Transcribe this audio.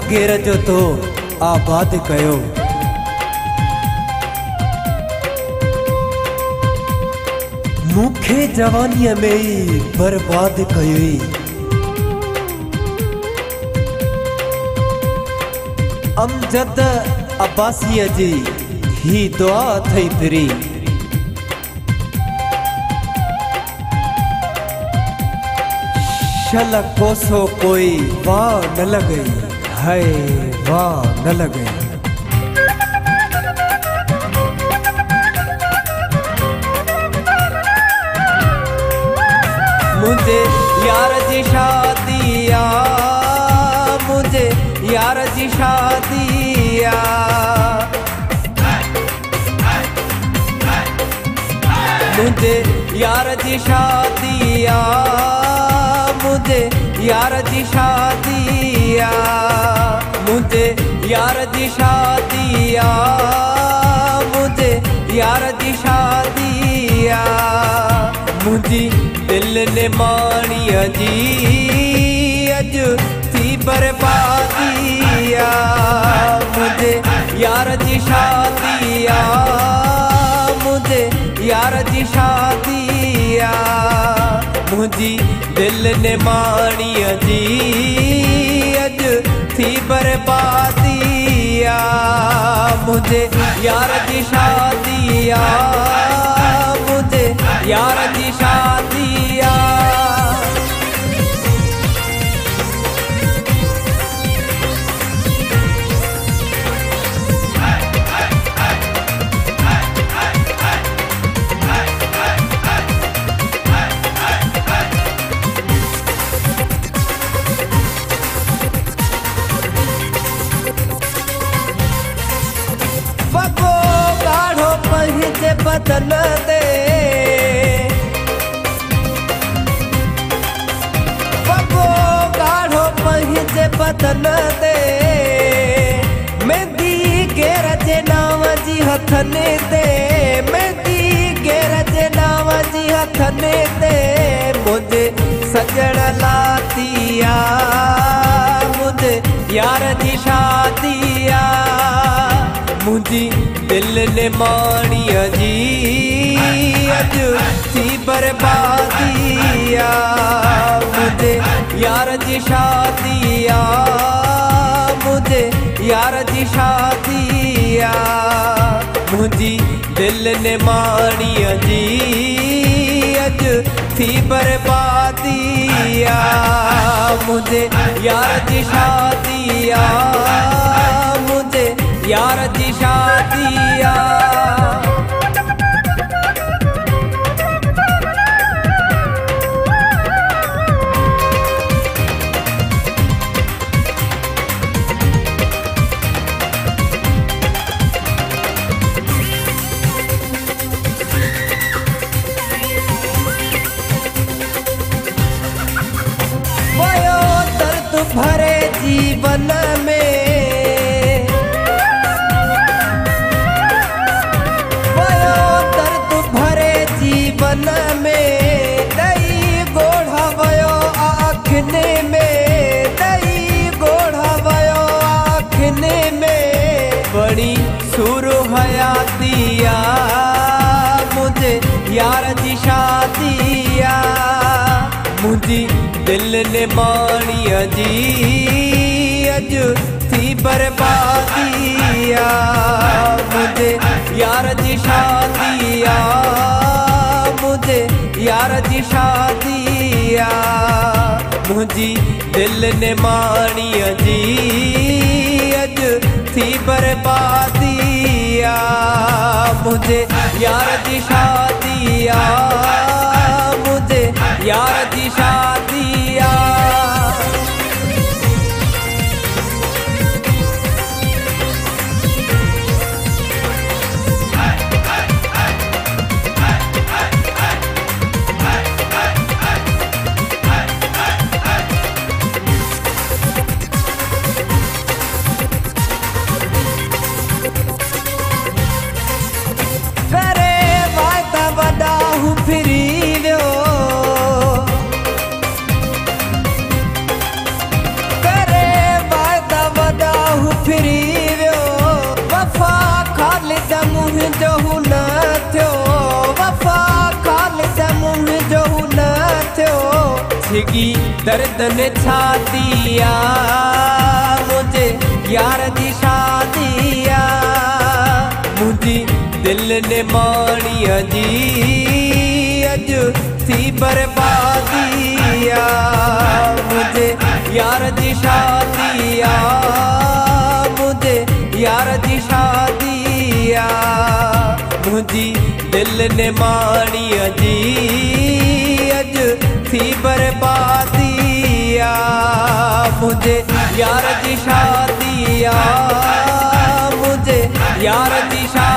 घेर जो तो आबाद कयो। मुखे जवानी में ही बर्बाद कयो। अमजद अब्बासी जी ही दुआ थई फिरी। शल कोसो कोई वाह न लगे, है वाह न लगे। मुझे यार जी शादिया, मुझे यार जी शादिया। मुझे यार जी शादिया, मुझे यार जी शादिया। मुझे यार जी शादिया, मुझे यार जी शादिया। मुझी दिल ने मानिया जी अज थी बर्बादिया। मुझे यार जी शादिया, मुझे यार जी शादिया। मुझी दिल ने मानिया जी अज थी बर्बादिया। मुझे यार जी शादिया, मुझे यार जी शादिया। पको गाढ़ो पहिजे बदन दे, पको गाढ़ो पहिजे बदन दे। मेहंदी गेर जे नाम जी हथने दे, मेहंदी गेर जे नाम जी हथने दे। मुझे सजण लातिया, मुझे यार जी शादिया। मुझी दिल ने मानिया जी अज थी बर्बादिया। मुझे यार जी शादिया, मुझे यार जी शादिया। मुझी दिल ने मानिया जी अज थी बर्बादिया। मुझे यार जी शादिया, मुझे यार जी शादिया। वयो दर्द भरे जीवन में, जीवन में दई गोढ़ा वयो आखने में, दई गोढ़ा वयो आखने में। बड़ी शुरू हयातिया, मुझे यार जी शादिया। मुझी दिल ने मानिया जी अज थी बर्बादिया। मुझे यार जी शादिया, मुझे यार जी शादिया। मुझी दिल ने मानिया जी अज थी बर्बादिया। मुझे यार जी शादिया, मुझे यार जी शादिया। मुंहिंजो न थियो वफ़ा ख़ालिस मुंहिंजो न थियो छिगी दर्द ने छाती आ मुझे यार जी शादी आ मुझी दिल ने माणी जी अज थी बर्बादी आ मुझे यार जी शादी आ मुझे यार जी शादी आ मुझी दिल ने माणी जी अज थी बर्बादी आ मुझे यार जी शादी आ मुझे यार जी शादी